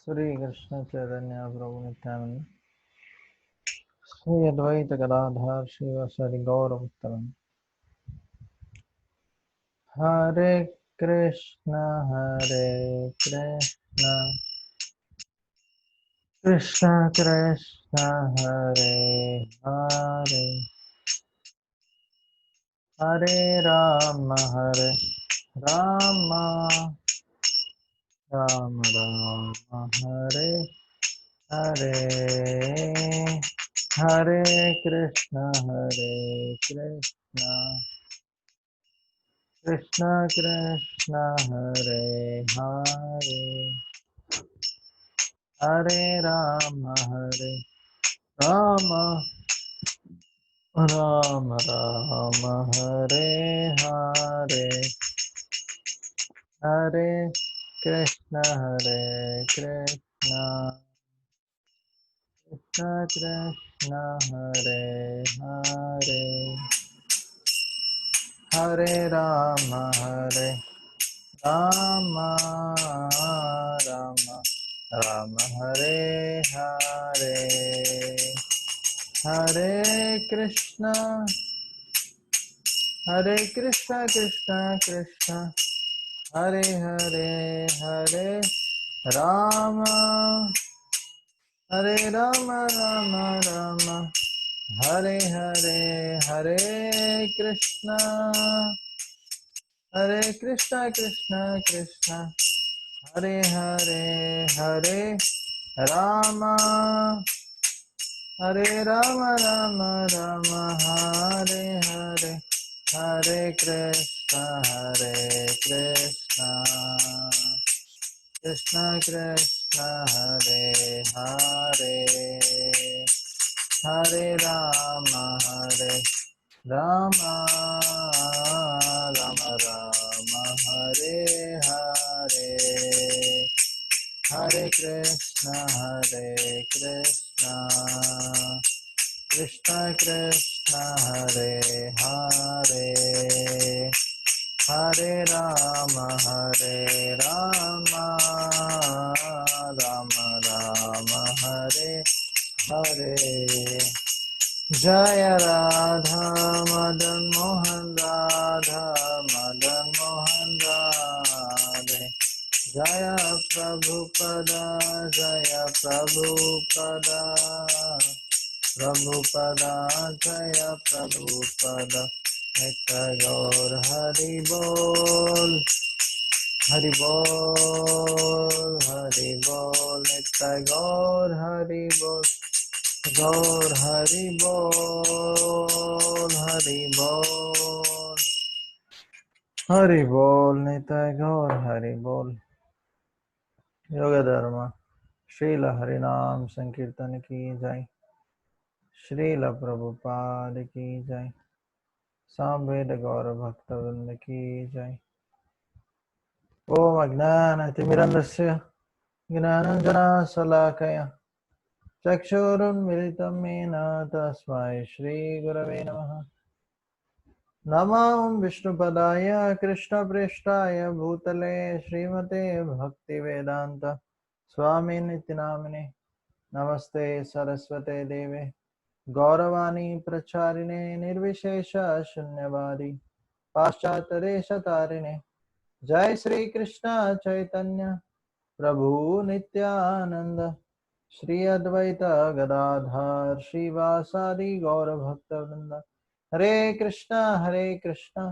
श्री कृष्ण चैतन्य प्रभु नित्यानंद श्री अद्वैत गदाधर शिवसरि गौर भक्तवृंद। हरे कृष्ण कृष्ण कृष्ण हरे हरे, हरे राम राम राम हरे हरे, हरे कृष्ण कृष्ण कृष्ण हरे हरे, हरे राम राम राम हरे हरे, हरे कृष्ण कृष्ण कृष्ण हरे हरे, हरे राम राम राम हरे हरे, हरे कृष्ण कृष्ण कृष्ण हरे हरे, हरे राम राम राम हरे हरे, हरे कृष्ण कृष्ण कृष्ण हरे हरे, हरे राम राम राम हरे हरे, हरे कृष्ण कृष्ण कृष्ण हरे हरे, हरे राम राम राम हरे हरे, हरे कृष्ण कृष्ण कृष्ण हरे हरे, हरे राम राम हरे हरे। जय राधा मदन मोहन, राधा मदन मोहन राधे, जय प्रभुपदा, जय प्रभुपदा, प्रभुपदा जय प्रभुपदा, नित्य गौर हरि बोल, हरि बोल, हरि बोल, नित्य गौर हरि बोल, गौर हरि बोल, हरि बोल, हरि बोल, नित्य गौर हरि बोल। योग धर्म श्रील हरिनाम संकीर्तन की जय, श्रील प्रभुपाद की जय, सामवेद गौर भक्तवृंद की जय। ओम अज्ञानतिमिरन्धस्य ज्ञानाञ्जनशलाकया चक्षुरुन्मिलितं येन तस्मै श्रीगुरवे नमः। नमः विष्णुपदाय कृष्णप्रेष्ठाय भूतले श्रीमते भक्तिवेदान्त स्वामिनिति नामिने, नमस्ते सरस्वते देवे गौरवाणी प्रचारिणे निर्विशेष शून्यवादी पाश्चात्यदेशतारिणे, जय श्री कृष्ण चैतन्य प्रभु नित्यानंद, श्री अद्वैत गदाधर श्रीवासादि गौर भक्तवृंद। हरे कृष्णा कृष्णा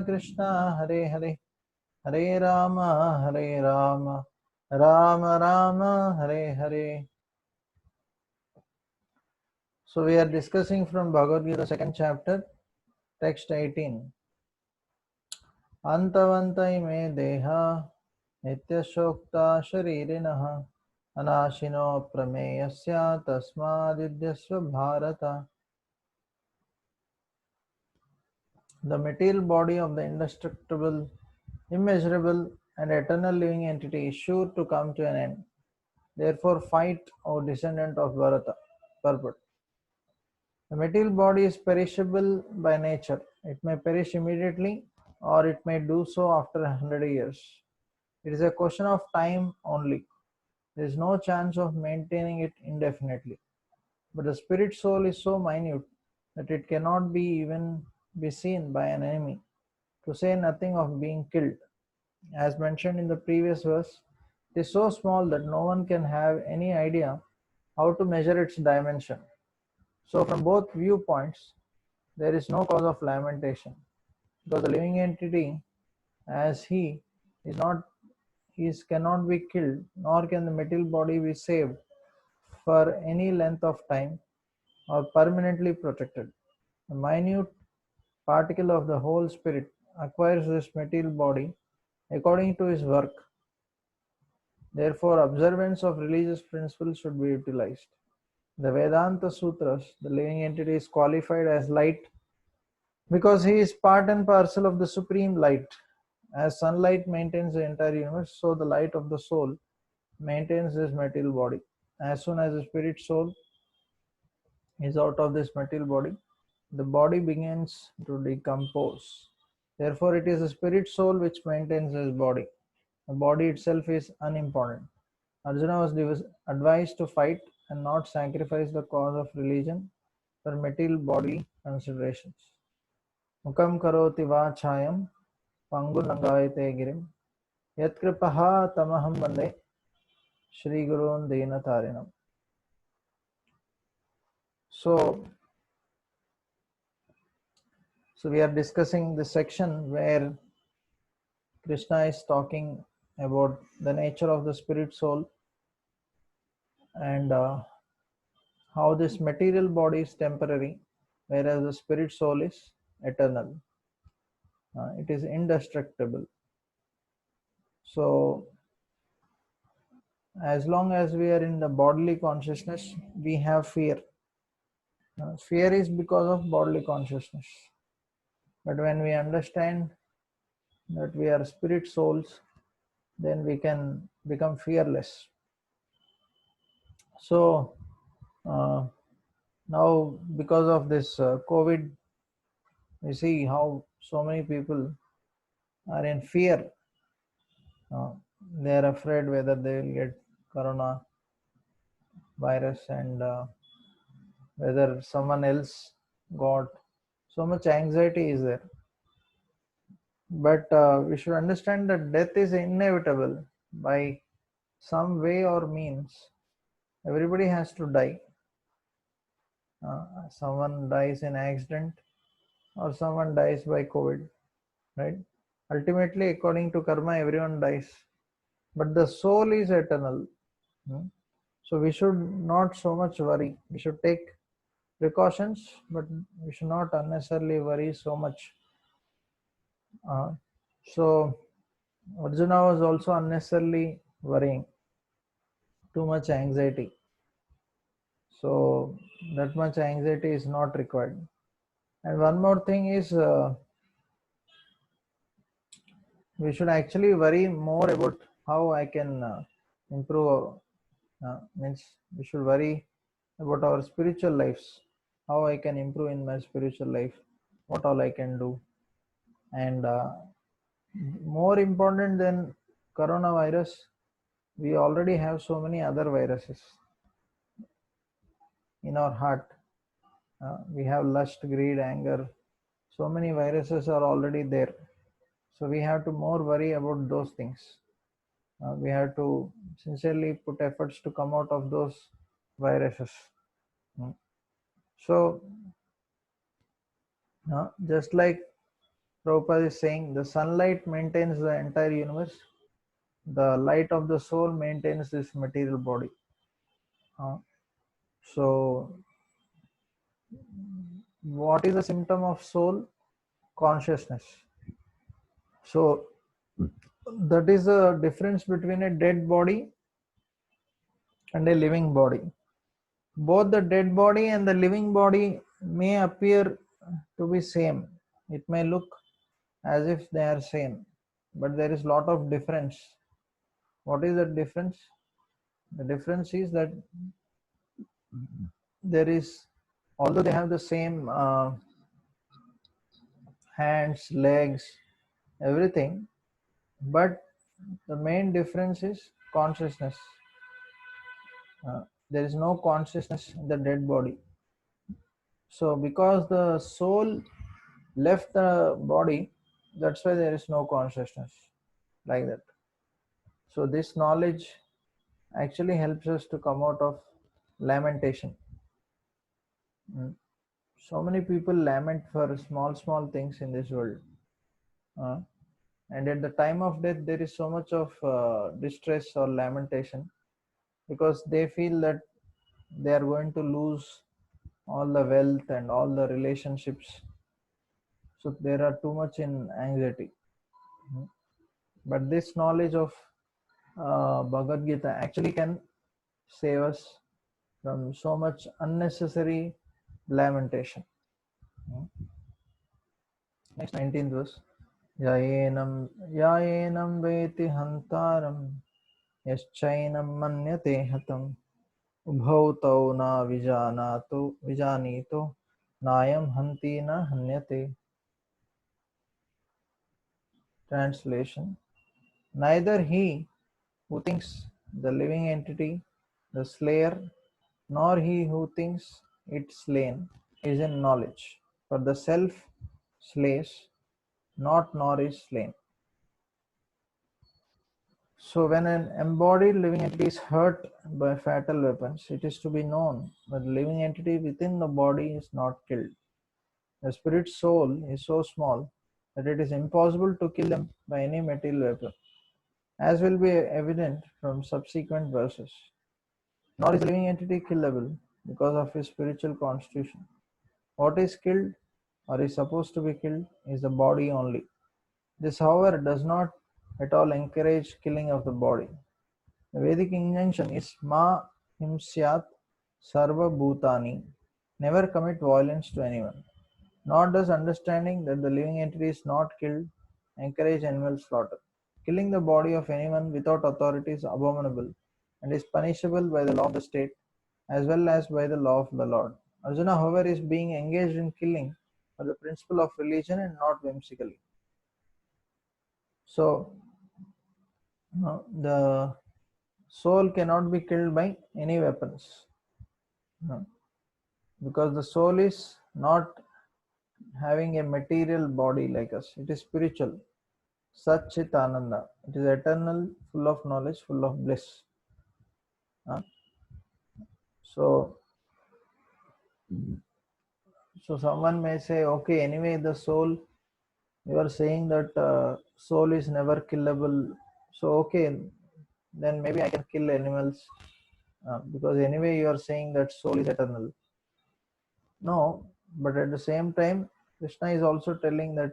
कृष्णा हरे हरे, हरे Ram Ram Ram Hare Hare. So we are discussing from Bhagavad Gita second chapter, text 18. Antavantai me deha nityashokta sharirinaha anashino prameyasya tasmadidyasva bharata. The material body of the indestructible, immeasurable, and eternal living entity is sure to come to an end. Therefore, fight, O descendant of Bharata. Purport. The material body is perishable by nature. It may perish immediately, or it may do so after 100 years. It is a question of time only. There is no chance of maintaining it indefinitely. But the spirit soul is so minute that it cannot be even be seen by an enemy, to say nothing of being killed. As mentioned in the previous verse, it is so small that no one can have any idea how to measure its dimension. So, from both viewpoints, there is no cause of lamentation, because the living entity, as he is not, cannot be killed, nor can the material body be saved for any length of time or permanently protected. A minute particle of the whole spirit acquires this material body according to his work. Therefore, observance of religious principles should be utilized. The Vedanta Sutras, the living entity is qualified as light because he is part and parcel of the supreme light. As sunlight maintains the entire universe, so the light of the soul maintains this material body. As soon as the spirit soul is out of this material body, the body begins to decompose. Therefore, it is the spirit soul which maintains his body. The body itself is unimportant. Arjuna was advised to fight and not sacrifice the cause of religion for material bodily considerations. Mukam karoti vachayam pangulangayate girim yatkripaha tamaham vande Shri Gurun Dinatarinam. So we are discussing the section where Krishna is talking about the nature of the spirit soul and how this material body is temporary, whereas the spirit soul is eternal. It is indestructible. So, as long as we are in the bodily consciousness, we have fear. Fear is because of bodily consciousness. But when we understand that we are spirit souls, then we can become fearless. So, now because of this COVID, we see how so many people are in fear. They are afraid whether they will get corona virus and whether someone else got. So much anxiety is there. But we should understand that death is inevitable by some way or means. Everybody has to die. Someone dies in accident or someone dies by COVID, right? Ultimately, according to karma, everyone dies. But the soul is eternal. So we should not so much worry. We should take precautions, but we should not unnecessarily worry so much. So Arjuna was also unnecessarily worrying, too much anxiety. So that much anxiety is not required. And one more thing is we should actually worry more about how I can improve. Means we should worry about our spiritual lives, how I can improve in my spiritual life, what all I can do. And more important than coronavirus, we already have so many other viruses in our heart. We have lust, greed, anger. So many viruses are already there. So we have to more worry about those things. We have to sincerely put efforts to come out of those viruses. So, just like Prabhupada is saying, the sunlight maintains the entire universe. The light of the soul maintains this material body. So, what is the symptom of soul? Consciousness. So, that is the difference between a dead body and a living body. Both the dead body and the living body may appear to be same. It may look as if they are same, but there is lot of difference. What is the difference? The difference is that there is, although they have the same hands, legs, everything, but the main difference is consciousness. There is no consciousness in the dead body. So because the soul left the body, that's why there is no consciousness like that. So this knowledge actually helps us to come out of lamentation. Mm. So many people lament for small things in this world. Uh, and at the time of death, there is so much of distress or lamentation because they feel that they are going to lose all the wealth and all the relationships. So there are too much in anxiety. Mm. But this knowledge of Bhagavad Gita actually can save us from so much unnecessary lamentation. Mm. Next 19th verse. यायेनं वेति हन्तारं यश्चैनं मन्यते हतम् उभौ तौ न विजानीतो नायं हन्ति न हन्यते. Translation: neither he who thinks the living entity the slayer, nor he who thinks it slain, is in knowledge. For the self slays not, nor is slain. So when an embodied living entity is hurt by fatal weapons, it is to be known that the living entity within the body is not killed. The spirit soul is so small that it is impossible to kill them by any material weapon, as will be evident from subsequent verses. Nor is the living entity killable because of his spiritual constitution. What is killed or is supposed to be killed is the body only. This, however, does not at all encourage killing of the body. The Vedic injunction is Ma himsyat sarva bhutani. Never commit violence to anyone. Nor does understanding that the living entity is not killed encourage animal slaughter. Killing the body of anyone without authority is abominable and is punishable by the law of the state as well as by the law of the Lord. Arjuna, however, is being engaged in killing for the principle of religion and not whimsically. So, the soul cannot be killed by any weapons. No. Because the soul is not having a material body like us, it is spiritual. Satchit Ananda. It is eternal, full of knowledge, full of bliss. So, someone may say, okay, anyway, the soul, you are saying that soul is never killable. So, okay, then maybe I can kill animals because anyway, you are saying that soul is eternal. No, but at the same time, Krishna is also telling that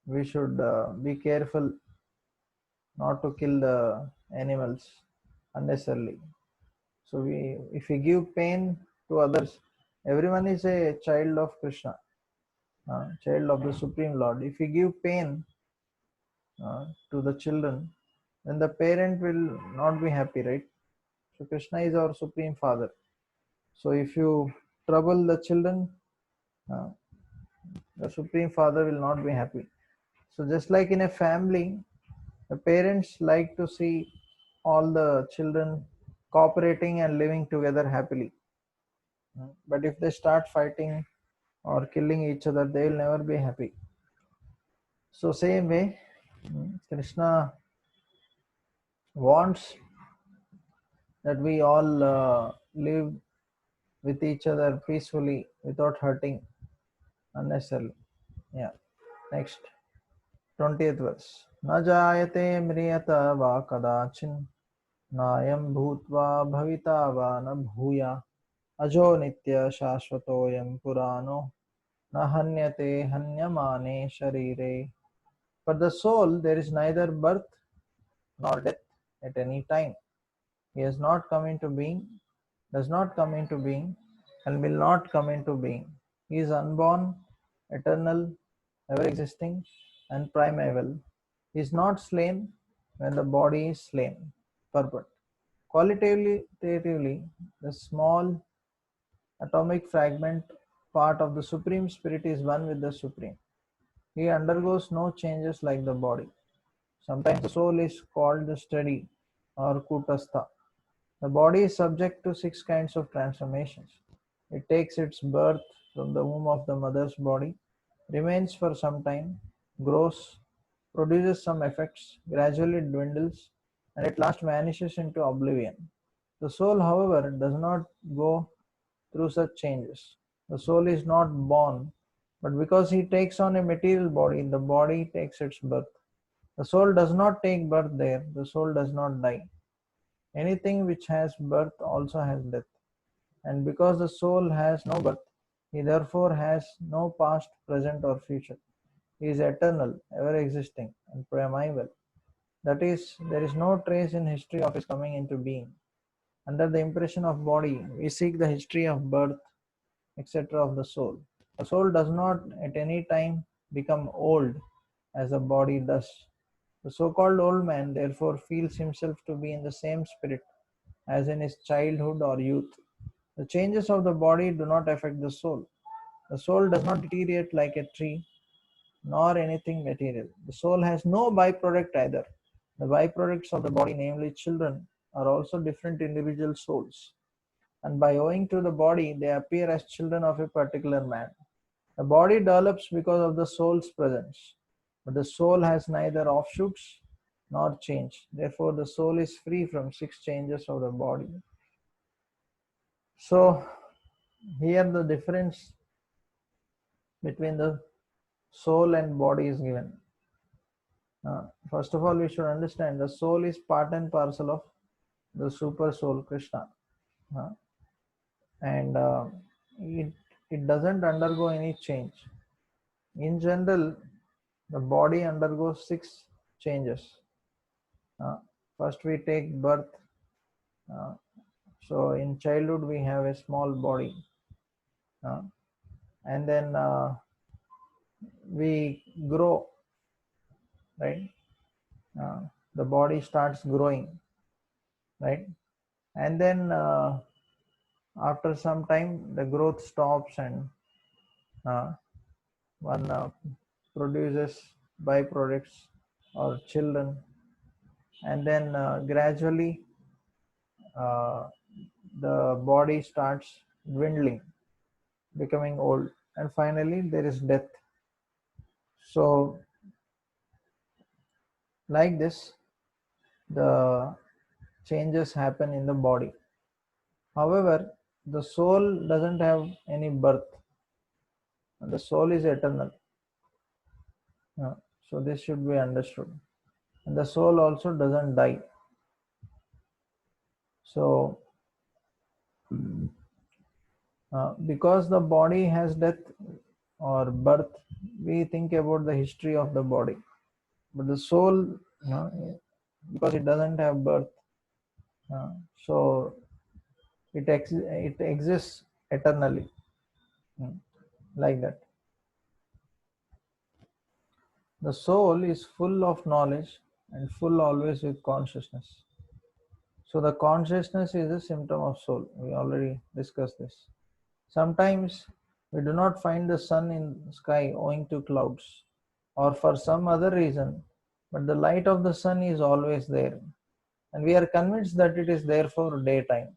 we should be careful not to kill the animals unnecessarily. So if we give pain to others, everyone is a child of Krishna, child of the Supreme Lord. If we give pain to the children, then the parent will not be happy, right? So Krishna is our Supreme Father. So if you trouble the children, uh, the Supreme Father will not be happy. So just like in a family, the parents like to see all the children cooperating and living together happily. But if they start fighting or killing each other, they will never be happy. So same way, Krishna wants that we all live with each other peacefully without hurting unnecessarily. Yeah. Next, 20th verse. Na jayate mriyata va kadachin nayam bhutva bhavita va na bhuya ajo nitya shashvatoyam purano na hanyate hanyamane sharire. For the soul, there is neither birth nor death at any time. He has not come into being, does not come into being, and will not come into being. He is unborn, eternal, ever existing, and primeval. He is not slain when the body is slain. Purport. Qualitatively, the small atomic fragment part of the Supreme Spirit is one with the Supreme. He undergoes no changes like the body. Sometimes the soul is called the steady or kutastha. The body is subject to 6 kinds of transformations. It takes its birth from the womb of the mother's body, remains for some time, grows, produces some effects, gradually dwindles, and at last vanishes into oblivion. The soul, however, does not go through such changes. The soul is not born, but because he takes on a material body, the body takes its birth. The soul does not take birth there, the soul does not die. Anything which has birth also has death. And because the soul has no birth, he therefore has no past, present, or future. He is eternal, ever existing, and primeval. That is, there is no trace in history of his coming into being. Under the impression of body, we seek the history of birth, etc. of the soul. The soul does not at any time become old as the body does. The so called old man therefore feels himself to be in the same spirit as in his childhood or youth. The changes of the body do not affect the soul. The soul does not deteriorate like a tree nor anything material. The soul has no byproduct either. The byproducts of the body, namely children, are also different individual souls, and by owing to the body, they appear as children of a particular man. The body develops because of the soul's presence, but the soul has neither offshoots nor change. Therefore, the soul is free from 6 changes of the body. So, here the difference between the soul and body is given. First of all, we should understand the soul is part and parcel of the super soul Krishna, and it, it doesn't undergo any change. In general, the body undergoes 6 changes. First, we take birth. So, in childhood, we have a small body, and then we grow, right? The body starts growing, right? And then after some time, the growth stops, and one produces byproducts or children, and then gradually the body starts dwindling, becoming old, and finally there is death. So, like this, the changes happen in the body. However, the soul doesn't have any birth, and the soul is eternal. So, this should be understood. And the soul also doesn't die. So, because the body has death or birth, we think about the history of the body. But the soul, because it doesn't have birth, so it exists eternally, like that. The soul is full of knowledge and full always with consciousness. So the consciousness is a symptom of soul. We already discussed this. Sometimes we do not find the sun in the sky owing to clouds or for some other reason, but the light of the sun is always there, and we are convinced that it is there for daytime.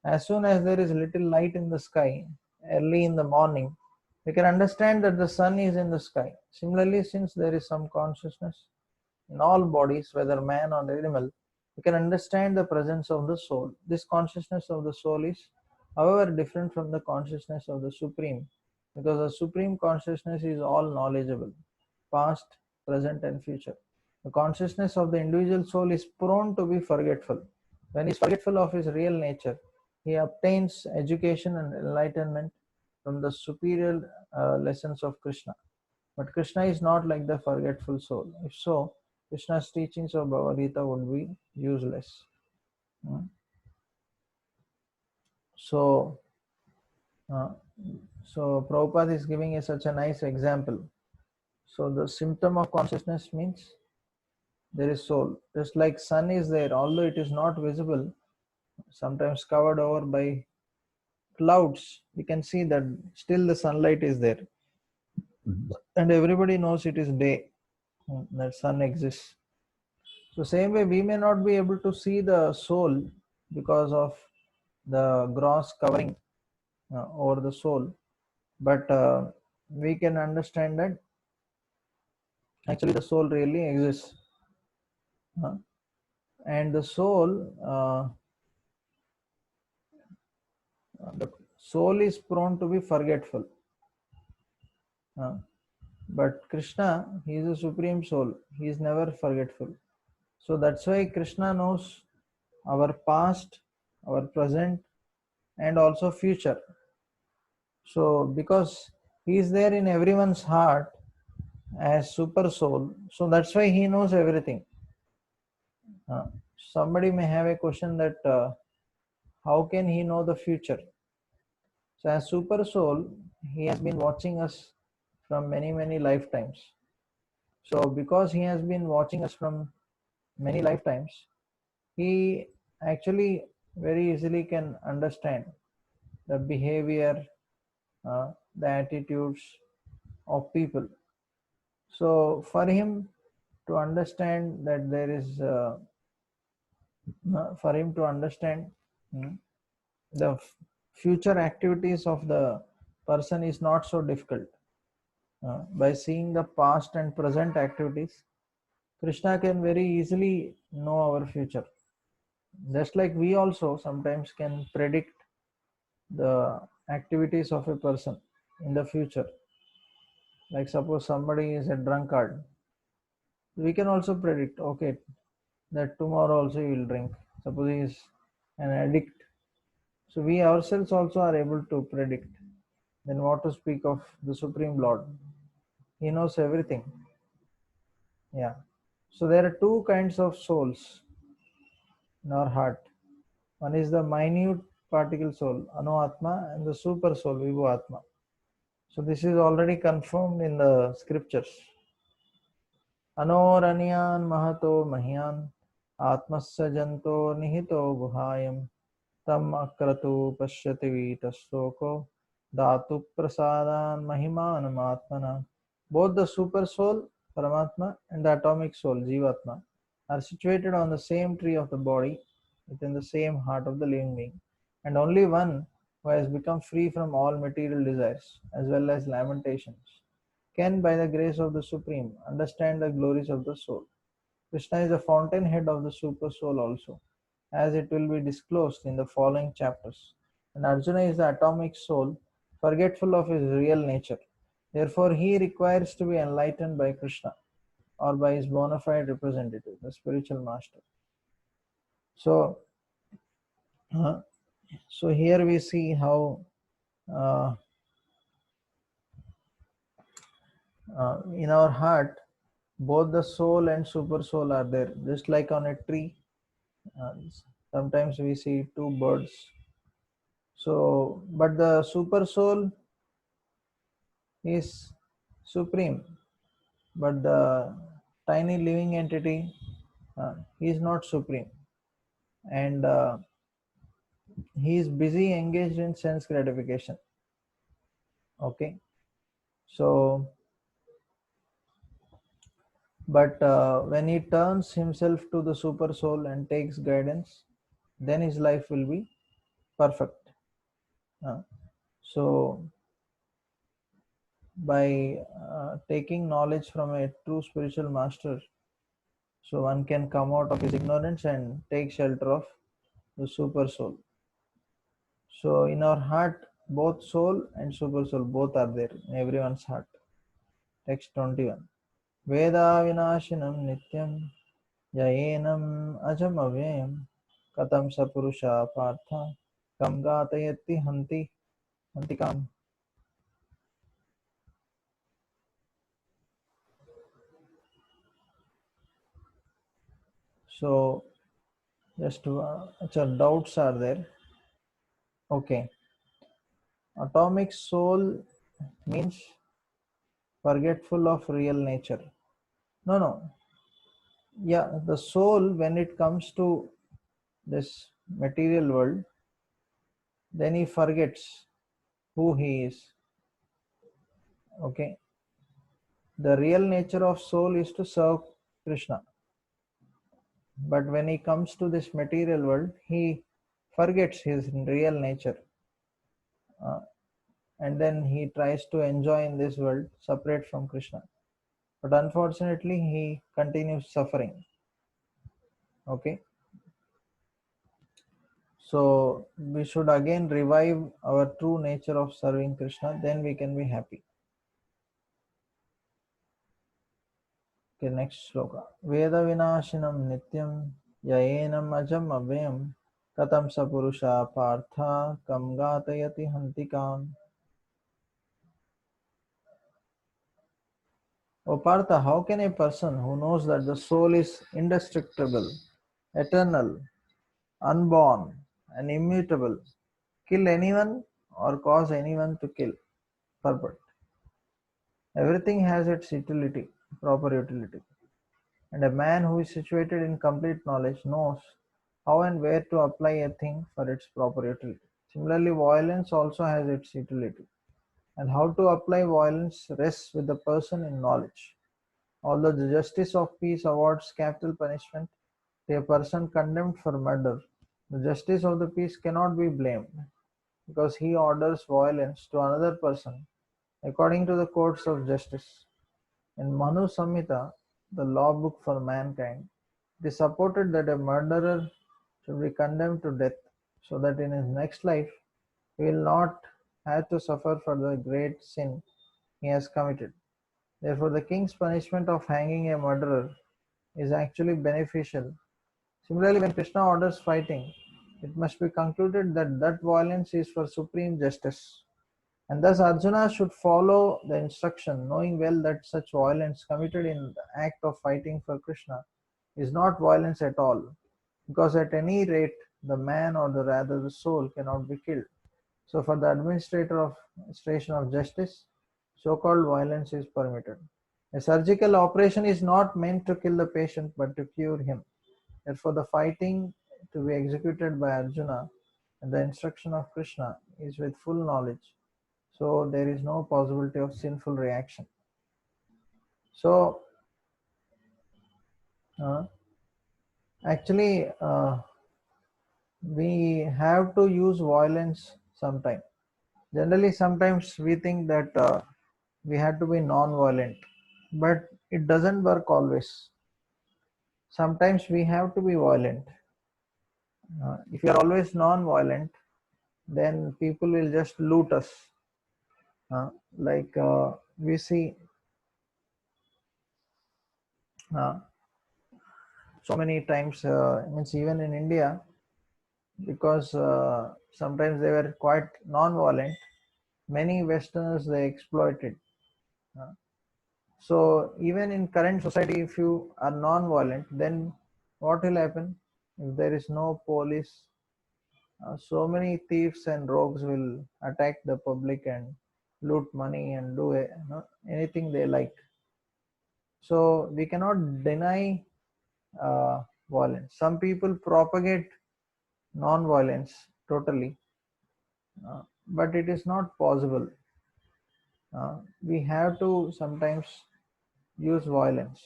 As soon as there is little light in the sky, early in the morning, we can understand that the sun is in the sky. Similarly, since there is some consciousness in all bodies, whether man or animal, we can understand the presence of the soul. This consciousness of the soul is, however, different from the consciousness of the Supreme, because the Supreme Consciousness is all knowledgeable, past, present, and future. The consciousness of the individual soul is prone to be forgetful. When he is forgetful of his real nature, he obtains education and enlightenment from the superior lessons of Krishna. But Krishna is not like the forgetful soul. If so, Krishna's teachings of Bhagavad Gita would be useless. So, Prabhupada is giving such a nice example. So the symptom of consciousness means there is soul. Just like sun is there, although it is not visible, sometimes covered over by clouds, we can see that still the sunlight is there. And everybody knows it is day, that sun exists. So same way, we may not be able to see the soul because of the gross covering over the soul. But we can understand that actually the soul really exists. And the soul is prone to be forgetful. But Krishna, he is a supreme soul. He is never forgetful. So that's why Krishna knows our past, our present, and also future. So because he is there in everyone's heart as super soul, so that's why he knows everything. Somebody may have a question that how can he know the future? So as super soul, he has been watching us from many lifetimes. So because he has been watching us from many lifetimes, he actually very easily can understand the behavior, the attitudes of people. So for him to understand that there is, for him to understand the future activities of the person is not so difficult. By seeing the past and present activities, Krishna can very easily know our future. Just like we also sometimes can predict the activities of a person in the future. Like suppose somebody is a drunkard, we can also predict, okay, that tomorrow also he will drink. Suppose he is an addict, so we ourselves also are able to predict. Then what to speak of the Supreme Lord? He knows everything. Yeah. So there are two kinds of souls in our heart. One is the minute particle soul, Anu-Atma, and the super soul, Vibhu-Atma. So this is already confirmed in the scriptures. Anoranyan mahato mahyan atmasya janto nihito guhayam tam akratu pashyati vitasoko dhatu prasadan mahimanam atmana. Both the super soul, Paramatma, and the atomic soul, Jivatma, are situated on the same tree of the body within the same heart of the living being, and only one who has become free from all material desires as well as lamentations can, by the grace of the Supreme, understand the glories of the soul. Krishna is the fountainhead of the super soul also, as it will be disclosed in the following chapters. And Arjuna is the atomic soul, forgetful of his real nature. Therefore, he requires to be enlightened by Krishna or by his bona fide representative, the spiritual master. So, here we see how uh, in our heart both the soul and super soul are there, just like on a tree. Uh, Sometimes we see two birds. So, but the super soul is supreme, but the tiny living entity he is not supreme, and he is busy engaged in sense gratification. Okay, so but when he turns himself to the super soul and takes guidance, then his life will be perfect. So by taking knowledge from a true spiritual master, so one can come out of his ignorance and take shelter of the super soul. So in our heart, both soul and super soul both are there in everyone's heart. Text 21. Veda vinashinam nityam yayenam ajam avyayam katam sapurusha partha kam gatayati hantikam. So just doubts are there. Okay. Atomic soul means forgetful of real nature. No, no. Yeah, the soul, when it comes to this material world, then he forgets who he is. Okay. The real nature of soul is to serve Krishna. But when he comes to this material world, he forgets his real nature, uh, and then he tries to enjoy in this world separate from Krishna. But unfortunately, he continues suffering. Okay, so we should again revive our true nature of serving Krishna, then we can be happy. Okay, next sloka. Veda vinashinam nityam yaenam ajam avyam katam sapurusha partha kam gatayati hantikam. O Partha, how can a person who knows that the soul is indestructible, eternal, unborn, and immutable kill anyone or cause anyone to kill? Purport. Everything has its utility, proper utility, and a man who is situated in complete knowledge knows how and where to apply a thing for its proper utility. Similarly, violence also has its utility, and how to apply violence rests with the person in knowledge. Although the justice of peace awards capital punishment to a person condemned for murder, the justice of the peace cannot be blamed because he orders violence to another person according to the courts of justice. In Manu Samhita, the law book for mankind, it is supported that a murderer should be condemned to death so that in his next life he will not have to suffer for the great sin he has committed. Therefore, the king's punishment of hanging a murderer is actually beneficial. Similarly, when Krishna orders fighting, it must be concluded that that violence is for supreme justice. And thus Arjuna should follow the instruction, knowing well that such violence committed in the act of fighting for Krishna is not violence at all, because at any rate the man or the rather the soul cannot be killed. So for the administration of justice, so-called violence is permitted. A surgical operation is not meant to kill the patient but to cure him. Therefore, the fighting to be executed by Arjuna and the instruction of Krishna is with full knowledge. So there is no possibility of sinful reaction. So uh, actually, we have to use violence sometime. Generally, sometimes we think that we have to be non-violent, but it doesn't work always. Sometimes we have to be violent. If you are always non-violent, then people will just loot us. Like we see uh, so many times, means even in India, because sometimes they were quite non-violent, many Westerners they exploited. Uh, so even in current society, if you are non-violent, then what will happen? If there is no police, so many thieves and rogues will attack the public and loot money and do anything they like. So we cannot deny violence. Some people propagate non-violence totally, but it is not possible. We have to sometimes use violence.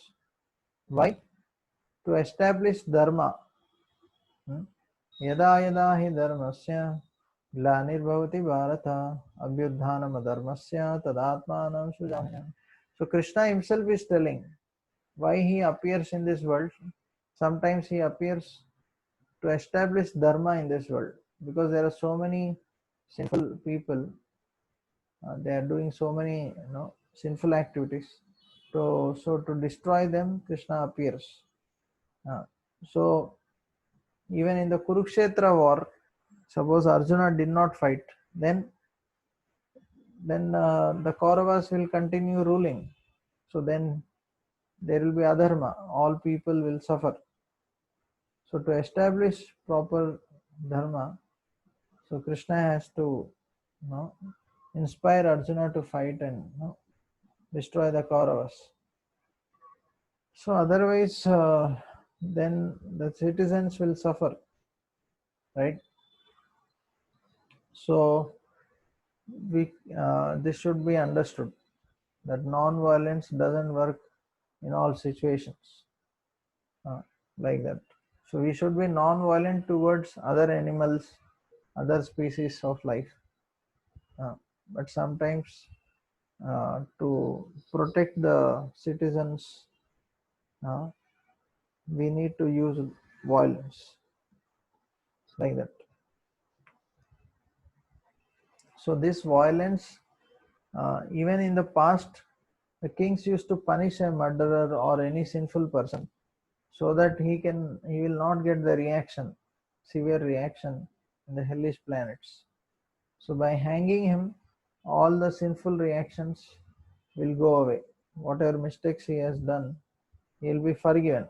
Why? To establish dharma. यदा यदा हि धर्मस्य ग्लानिर्भवति Bharat अभ्युत्थानमधर्मस्य तदात्मानं सृजाम्यहम्. So Krishna himself is telling why he appears in this world. Sometimes he appears to establish dharma in this world because there are so many sinful people. They are doing so many sinful activities. So to destroy them, Krishna appears. So even in the Kurukshetra war, suppose Arjuna did not fight, then the Kauravas will continue ruling. So then there will be adharma. All people will suffer. So to establish proper dharma, so Krishna has to inspire Arjuna to fight and destroy the Kauravas. So otherwise, then the citizens will suffer, right? So this should be understood that non-violence doesn't work in all situations like that. So we should be non-violent towards other animals, other species of life. But sometimes to protect the citizens, uh, we need to use violence like that. So this violence, even in the past, the kings used to punish a murderer or any sinful person so that he will not get the reaction, severe reaction in the hellish planets. So by hanging him, all the sinful reactions will go away. Whatever mistakes he has done, he will be forgiven.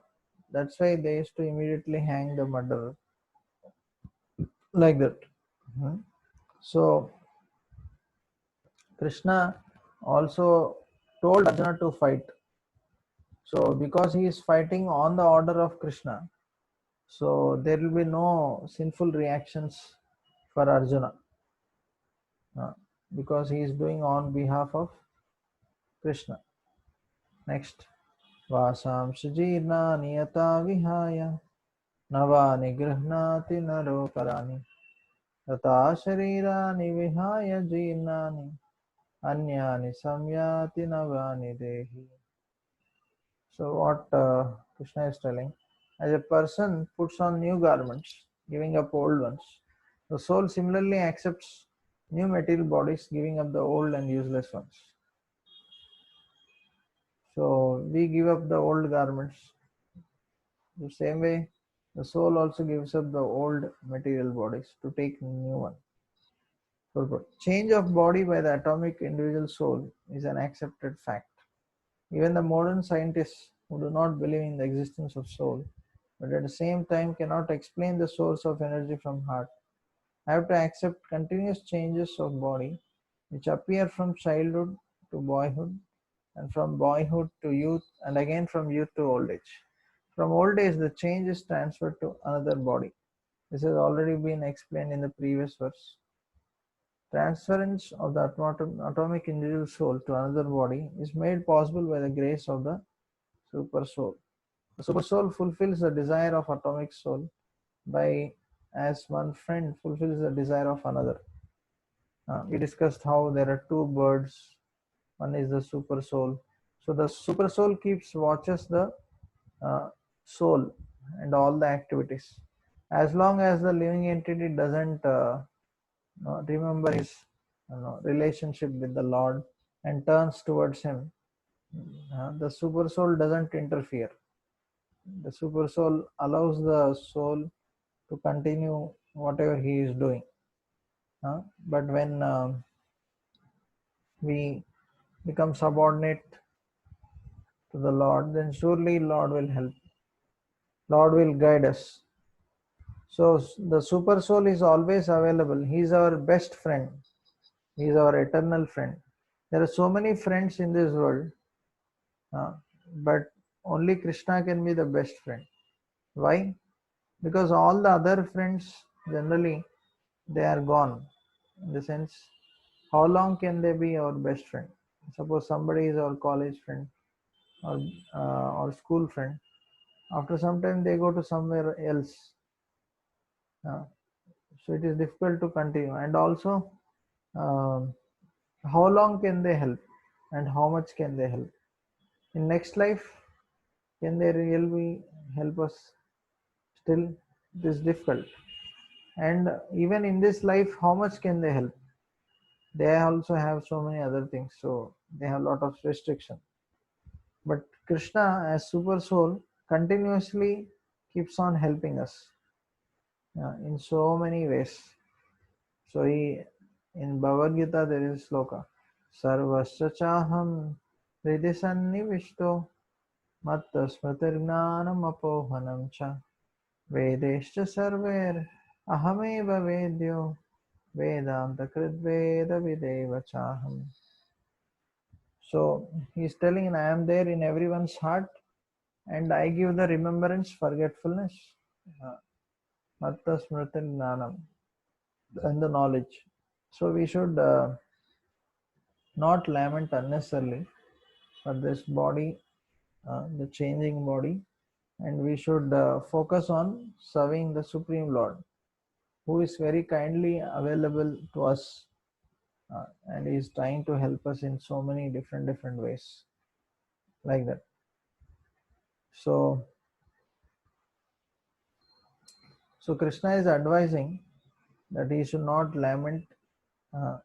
That's why they used to immediately hang the murderer like that. Mhm. So Krishna also told Arjuna to fight. So because he is fighting on the order of Krishna, so there will be no sinful reactions for Arjuna, uh, because he is doing on behalf of Krishna. Next, Vasamsha जीर्णानि यथा विहाय नवानि गृह्णाति नरोपराणि तथा शरीराणि विहाय जीर्णानि अन्यानि संयाति नवानि देहि. So what Krishna is telling, as a person puts on new garments, giving up old ones, the soul similarly accepts new material bodies, giving up the old and useless ones. So we give up the old garments. The same way, the soul also gives up the old material bodies to take new one. So change of body by the atomic individual soul is an accepted fact. Even the modern scientists who do not believe in the existence of soul, but at the same time cannot explain the source of energy from heart, have to accept continuous changes of body which appear from childhood to boyhood and from boyhood to youth and again from youth to old age. From old age, the change is transferred to another body. This has already been explained in the previous verse. Transference of the atomic individual soul to another body is made possible by the grace of the super soul. The super soul fulfills the desire of atomic soul by as one friend fulfills the desire of another. We discussed how there are two birds. One is the super soul. So the super soul keeps watches the uh, soul and all the activities. As long as the living entity doesn't remember his relationship with the Lord and turns towards him, the super soul doesn't interfere. The super soul allows the soul to continue whatever he is doing. But when we become subordinate to the Lord, then surely Lord will help. Lord will guide us. So the super soul is always available. He is our best friend. He is our eternal friend. There are so many friends in this world, but only Krishna can be the best friend. Why? Because all the other friends generally they are gone. In the sense, how long can they be our best friend? Suppose somebody is our college friend or school friend. After some time, they go to somewhere else. Uh, so it is difficult to continue. And also, um, how long can they help, and how much can they help? In next life, can they really help us? Still, it is difficult. And even in this life, how much can they help? They also have so many other things, so they have a lot of restriction. But Krishna, as super soul, continuously keeps on helping us in so many ways. So in Bhagavad Gita there is a sloka, Sarvasya chaham hridhi sannivishto matta smritirgnanam apohanam cha vedescha sarver ahameva vedyo vedanta kridveda videva chaham. So he is telling, I am there in everyone's heart and I give the remembrance, forgetfulness, Matta Smriti Gnanam, and the knowledge. So we should not lament unnecessarily for this body, the changing body, and we should focus on serving the Supreme Lord. who is very kindly available to us, and he is trying to help us in so many different ways, like that. So Krishna is advising that he should not lament uh,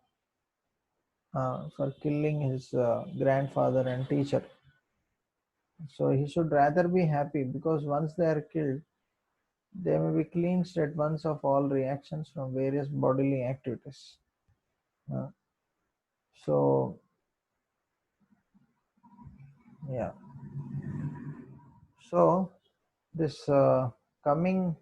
for killing his grandfather and teacher. So he should rather be happy, because once they are killed, they may be cleansed at once of all reactions from various bodily activities. Uh, so yeah, so this coming